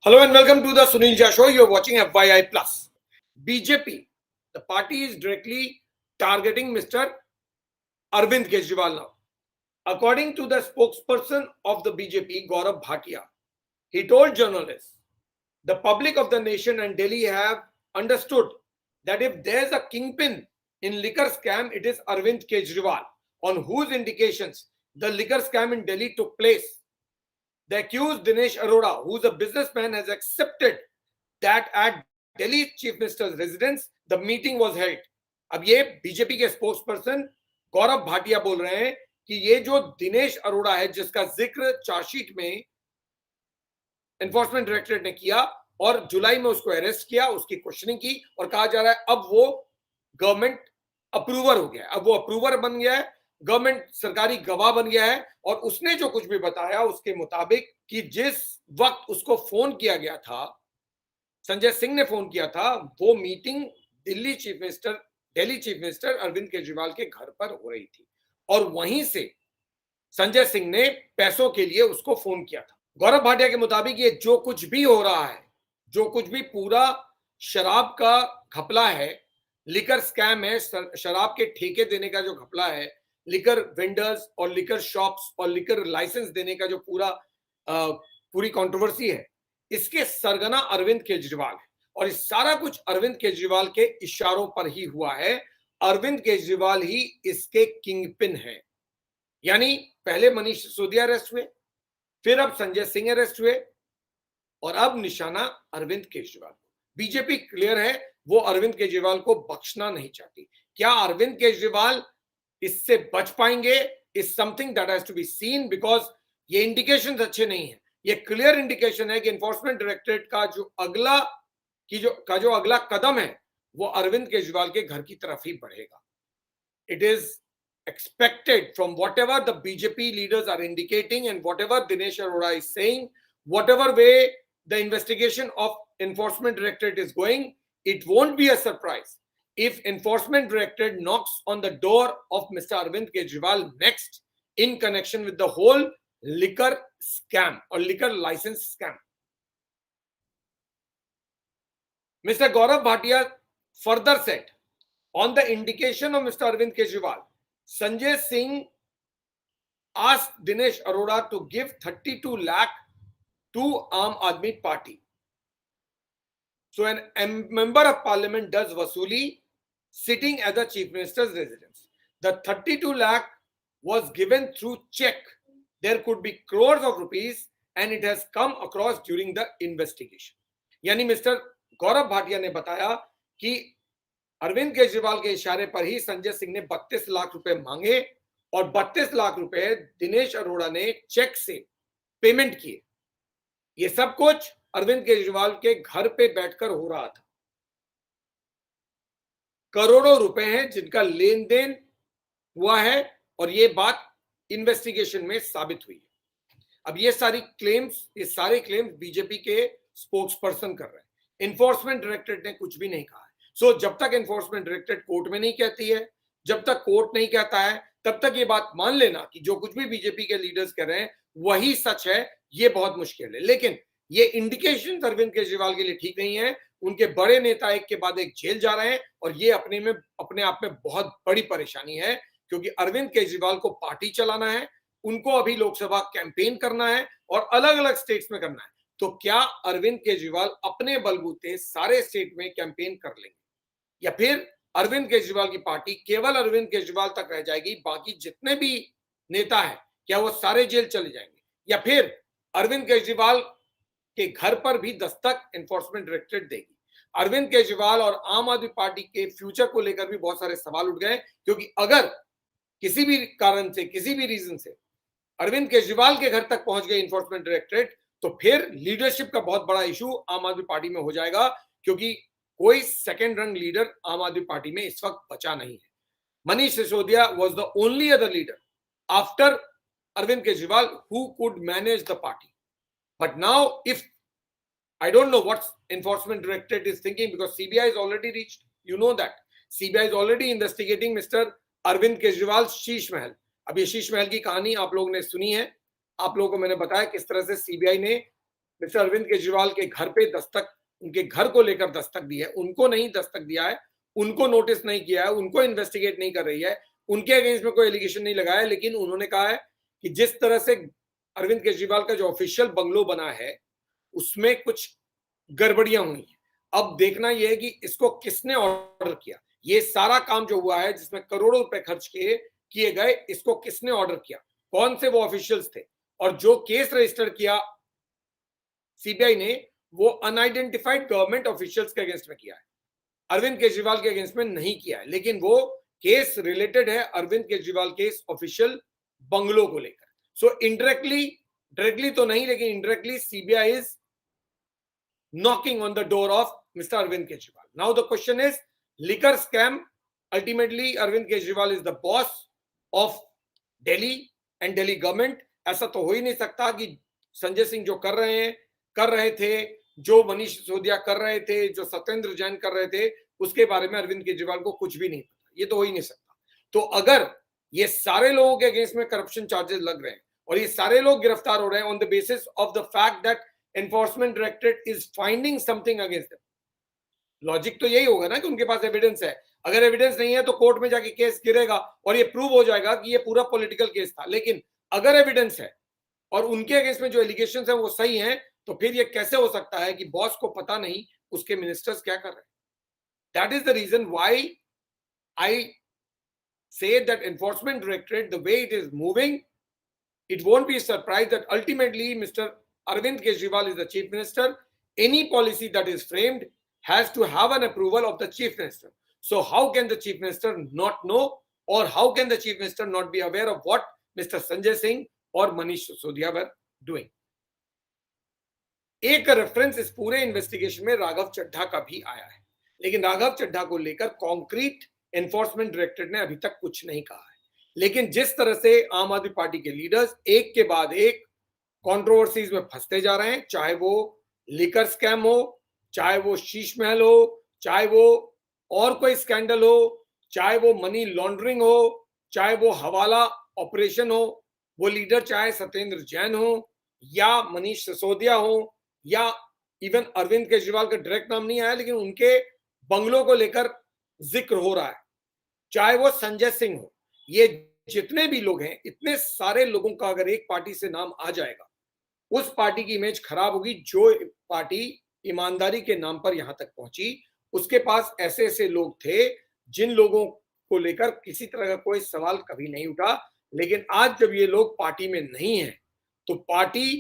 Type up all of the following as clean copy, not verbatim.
Hello and welcome to the Sunil Jha Show. You're watching FYI Plus. BJP, the party is directly targeting Mr. Arvind Kejriwal now. According to the spokesperson of the BJP, Gaurav Bhatia, he told journalists, the public of the nation and Delhi have understood that if there's a kingpin in liquor scam, it is Arvind Kejriwal, on whose indications the liquor scam in Delhi took place. The accused Dinesh Arora, who is a businessman, has accepted that at Delhi Chief Minister's residence the meeting was held. अब ये BJP के spokesperson Gaurav Bhatia बोल रहे हैं कि ये जो दिनेश अरोड़ा है, जिसका जिक्र चार्जशीट में एनफोर्समेंट डायरेक्टरेट ने किया और जुलाई में उसको अरेस्ट किया, उसकी क्वेश्चनिंग की और कहा जा रहा है अब वो गवर्नमेंट अप्रूवर हो गया, अब वो अप्रूवर बन गया है, गवर्नमेंट सरकारी गवाह बन गया है। और उसने जो कुछ भी बताया उसके मुताबिक कि जिस वक्त उसको फोन किया गया था, संजय सिंह ने फोन किया था, वो meeting Delhi chief minister Arvind Kejriwal के घर पर हो रही थी और वहीं से संजय सिंह ने पैसों के लिए उसको फोन किया था। गौरव भाटिया के मुताबिक ये जो कुछ भी हो रहा है, जो कुछ भी पूरा शराब का घपला है, लिकर स्कैम है, शराब के ठेके देने का जो घपला है, लिकर वेंडर्स और लिकर शॉप्स और लिकर लाइसेंस देने का जो पूरी कंट्रोवर्सी है, इसके सरगना अरविंद केजरीवाल है और इस सारा कुछ अरविंद केजरीवाल के इशारों पर ही हुआ है। अरविंद केजरीवाल ही इसके किंगपिन है। यानी पहले मनीष सिसोदिया अरेस्ट हुए, फिर अब संजय सिंह अरेस्ट हुए और अब निशाना अरविंद केजरीवाल। बीजेपी क्लियर है, वो अरविंद केजरीवाल को बख्शना नहीं चाहती। क्या अरविंद केजरीवाल इससे बच पाएंगे is something that has to be seen, because ये इंडिकेशंस अच्छे नहीं है। ये क्लियर इंडिकेशन है कि एनफोर्समेंट डायरेक्टरेट का जो अगला कदम है वो अरविंद केजरीवाल के घर की तरफ ही बढ़ेगा। It is expected from whatever the BJP leaders are indicating and whatever Dinesh Arora is saying, whatever way the investigation of Enforcement Directorate is going, it won't be a surprise if Enforcement Directorate knocks on the door of Mr. Arvind Kejriwal next in connection with the whole liquor scam or liquor license scam. Mr. Gaurav Bhatia further said, on the indication of Mr. Arvind Kejriwal, Sanjay Singh asked Dinesh Arora to give 32 lakh to Aam Aadmi Party. So a member of parliament does wasuli sitting at the chief minister's residence. The 32 lakh was given through check. There could be crores of rupees and it has come across during the investigation. यानी mister Gaurav Bhatia ने बताया कि अरविंद केजरीवाल के इशारे पर ही संजय सिंह ने 32 लाख रुपए मांगे और 32 लाख रुपए दिनेश अरोड़ा ने चेक से पेमेंट किए। ये सब कुछ अरविंद केजरीवाल के घर पे बैठकर हो रहा था। करोड़ों रुपए हैं जिनका लेन देन हुआ है और ये बात इन्वेस्टिगेशन में साबित हुई है। अब ये सारे क्लेम्स बीजेपी के स्पोक्सपर्सन कर रहे हैं। एनफोर्समेंट डायरेक्टरेट ने कुछ भी नहीं कहा है। सो जब तक एनफोर्समेंट डायरेक्टरेट कोर्ट में नहीं कहती है, जब तक कोर्ट नहीं कहता है, तब तक ये बात मान लेना कि जो कुछ भी बीजेपी के लीडर्स कह रहे हैं वही सच है, ये बहुत मुश्किल है। लेकिन ये इंडिकेशन अरविंद केजरीवाल के लिए ठीक नहीं है। उनके बड़े नेता एक के बाद एक जेल जा रहे हैं और ये अपने आप में बहुत बड़ी परेशानी है, क्योंकि अरविंद केजरीवाल को पार्टी चलाना है, उनको अभी लोकसभा कैंपेन करना है और अलग अलग स्टेट्स में करना है। तो क्या अरविंद केजरीवाल अपने बलबूते सारे स्टेट में कैंपेन कर लेंगे या फिर अरविंद केजरीवाल की पार्टी केवल अरविंद केजरीवाल तक रह जाएगी, बाकी जितने भी नेता हैं क्या वो सारे जेल चले जाएंगे, या फिर अरविंद केजरीवाल के घर पर भी दस्तक एनफोर्समेंट डायरेक्टरेट देगी। अरविंद केजरीवाल और आम आदमी पार्टी के फ्यूचर को लेकर भी बहुत सारे सवाल उठ गए, क्योंकि अगर किसी भी कारण से, किसी भी रीजन से अरविंद केजरीवाल के घर तक पहुंच गई एनफोर्समेंट डायरेक्टरेट, तो फिर लीडरशिप का बहुत बड़ा इशू आम आदमी पार्टी में हो जाएगा, क्योंकि कोई सेकेंड रंग लीडर आम आदमी पार्टी में इस वक्त बचा नहीं है। Manish Sisodia was the only other leader after Arvind Kejriwal who could manage the party. But now, if I don't know what Enforcement Directorate is thinking, because CBI is already reached, you know that CBI is already investigating Mr. Arvind Kejriwal's Sheesh Mahal. अब ये शीश महल की कहानी आप लोगों ने सुनी है, आप लोगों को मैंने बताया किस तरह से सीबीआई ने मिस्टर अरविंद केजरीवाल के घर पे दस्तक, उनके घर को लेकर दस्तक दी है, उनको नहीं दस्तक दिया है, उनको नोटिस नहीं किया है, उनको इन्वेस्टिगेट नहीं कर रही है, उनके अगेंस्ट में कोई एलिगेशन नहीं लगाया, लेकिन उन्होंने कहा है कि जिस तरह से अरविंद केजरीवाल का जो ऑफिशियल बंगलो बना है उसमें कुछ गड़बड़ियां हुई हैं। अब देखना यह है कि इसको किसने ऑर्डर किया, ये सारा काम जो हुआ है जिसमें करोड़ों रुपए खर्च किए गए, इसको किसने ऑर्डर किया, कौन से वो ऑफिशियल्स थे, और जो केस रजिस्टर किया सीबीआई ने वो अनआइडेंटिफाइड गवर्नमेंट ऑफिशियल्स के अगेंस्ट में किया है, अरविंद केजरीवाल के अगेंस्ट में नहीं किया है, लेकिन वो केस रिलेटेड है अरविंद केजरीवाल के ऑफिशियल बंगलो को लेकर। सो इनडायरेक्टली, डायरेक्टली तो नहीं लेकिन indirectly CBI is knocking on the door of Mr. Arvind Kejriwal. Now the question is, liquor scam, ultimately Arvind Kejriwal is the boss of Delhi and Delhi government. ऐसा तो हो ही नहीं सकता कि संजय सिंह जो कर रहे थे, जो मनीष सिसोदिया कर रहे थे, जो सत्येंद्र जैन कर रहे थे, उसके बारे में अरविंद केजरीवाल को कुछ भी नहीं पता, ये तो हो ही नहीं सकता। तो अगर ये सारे लोगों के अगेंस्ट में करप्शन चार्जेस लग रहे हैं और ये सारे लोग गिरफ्तार हो रहे हैं on the basis of the fact that enforcement directorate is finding something against them, logic तो यही होगा ना कि उनके पास एविडेंस है। अगर एविडेंस नहीं है तो कोर्ट में जाके केस गिरेगा और ये प्रूव हो जाएगा कि ये पूरा पॉलिटिकल केस था। लेकिन अगर एविडेंस है और उनके अगेंस्ट में जो एलिगेशंस है वो सही हैं, तो फिर ये कैसे हो सकता है कि बॉस को पता नहीं उसके मिनिस्टर्स क्या कर रहे हैं। That is the reason why I say that enforcement directorate, the way it is moving, it won't be a surprise that ultimately Mr. Arvind Kejriwal is the chief minister. Any policy that is framed has to have an approval of the chief minister. So how can the chief minister not know, or how can the chief minister not be aware of what Mr. Sanjay Singh or Manish Sisodia were doing? एक reference इस पूरे investigation में राघव चड्ढा का भी आया है, लेकिन राघव चड्ढा को लेकर कॉन्क्रीट एनफोर्समेंट डायरेक्टरेट ने अभी तक कुछ नहीं कहा है। लेकिन जिस तरह से आम आदमी पार्टी के लीडर्स एक के बाद एक कंट्रोवर्सीज में फंसते जा रहे हैं, चाहे वो लिकर स्कैम हो, चाहे वो शीश महल हो, चाहे वो और कोई स्कैंडल हो, चाहे वो मनी लॉन्ड्रिंग हो, चाहे वो हवाला ऑपरेशन हो, वो लीडर चाहे सत्येंद्र जैन हो या मनीष सिसोदिया हो या इवन अरविंद केजरीवाल का डायरेक्ट नाम नहीं आया लेकिन उनके बंगलों को लेकर जिक्र हो रहा है, चाहे वो संजय सिंह हो, ये जितने भी लोग हैं, इतने सारे लोगों का अगर एक पार्टी से नाम आ जाएगा, उस पार्टी की इमेज खराब होगी। जो पार्टी ईमानदारी के नाम पर यहां तक पहुंची, उसके पास ऐसे ऐसे लोग थे जिन लोगों को लेकर किसी तरह का कोई सवाल कभी नहीं उठा। लेकिन आज जब ये लोग पार्टी में नहीं है तो पार्टी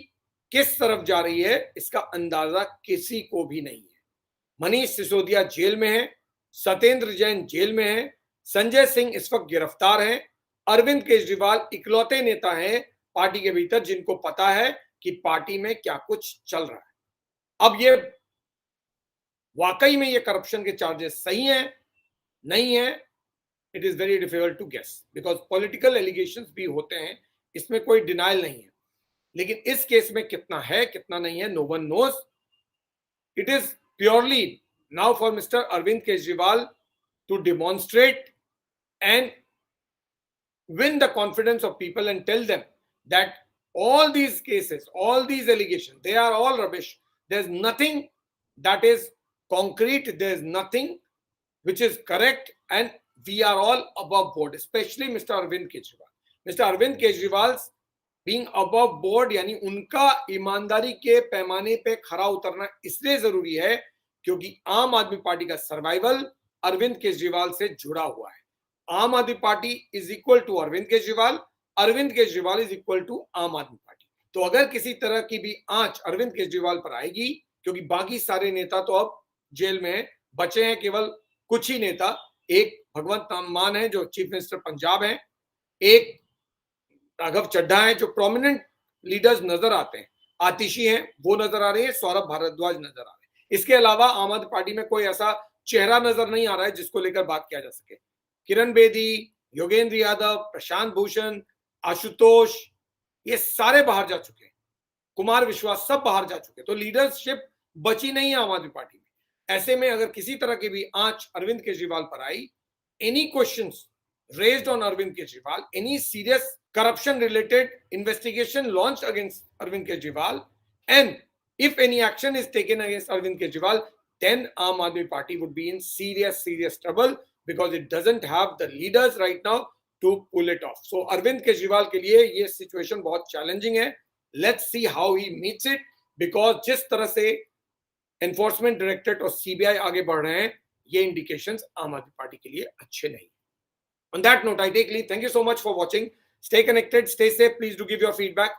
किस तरफ जा रही है इसका अंदाजा किसी को भी नहीं है। मनीष सिसोदिया जेल में है, सत्येंद्र जैन जेल में है, संजय सिंह इस वक्त गिरफ्तार हैं, अरविंद केजरीवाल इकलौते नेता हैं पार्टी के भीतर जिनको पता है कि पार्टी में क्या कुछ चल रहा है। अब ये वाकई में ये करप्शन के चार्जेस सही हैं नहीं है, it is very difficult to guess, because political allegations भी होते हैं, इसमें कोई डिनाइल नहीं है। लेकिन इस केस में कितना है कितना नहीं है, no one knows. It is purely now for Mr. Arvind Kejriwal to demonstrate and win the confidence of people and tell them that all these cases, all these allegations, they are all rubbish. There's nothing that is concrete. There's nothing which is correct, and we are all above board, especially Mr. Arvind Kejriwal. Mr. Arvind Kejriwal's being above board यानी उनका ईमानदारी के पैमाने पे खरा उतरना इसलिए जरूरी है क्योंकि आम आदमी पार्टी का सर्वाइवल अरविंद केजरीवाल से जुड़ा हुआ है। Aam Aadmi Party is equal to Arvind Kejriwal, Arvind Kejriwal is equal to Aam Aadmi party. तो अगर किसी तरह की भी आंच अरविंद केजरीवाल पर आएगी, क्योंकि बाकी सारे नेता तो अब जेल में बचे हैं, केवल कुछ ही नेता, एक भगवंत मान है जो चीफ मिनिस्टर पंजाब है, एक राघव चड्ढा है जो प्रोमिनेंट लीडर्स नजर आते हैं, आतिशी हैं वो नजर आ रही है, सौरभ भारद्वाज नजर आ रहे हैं। इसके अलावा आम आदमी पार्टी में कोई ऐसा चेहरा नजर नहीं आ रहा है जिसको लेकर बात किया जा सके। किरण बेदी, योगेंद्र यादव, प्रशांत भूषण, आशुतोष, ये सारे बाहर जा चुके हैं, कुमार विश्वास सब बाहर जा चुके हैं, तो लीडरशिप बची नहीं है आम आदमी पार्टी में। ऐसे में अगर किसी तरह की भी आंच अरविंद केजरीवाल पर आई, any questions raised on Arvind Kejriwal, any serious corruption related investigation launched against Arvind Kejriwal, and if any action is taken against Arvind Kejriwal, then Aam Aadmi Party would be in serious trouble because it doesn't have the leaders right now to pull it off. So Arvind Kejriwal के लिए ये situation बहुत challenging है. Let's see how he meets it, because जिस तरह से enforcement directorate और CBI आगे बढ़ रहे हैं, ये इंडिकेशंस आम आदमी पार्टी के लिए अच्छे नहीं. On that note, I take leave. Thank you so much for watching. Stay connected, stay safe. Please do give your feedback.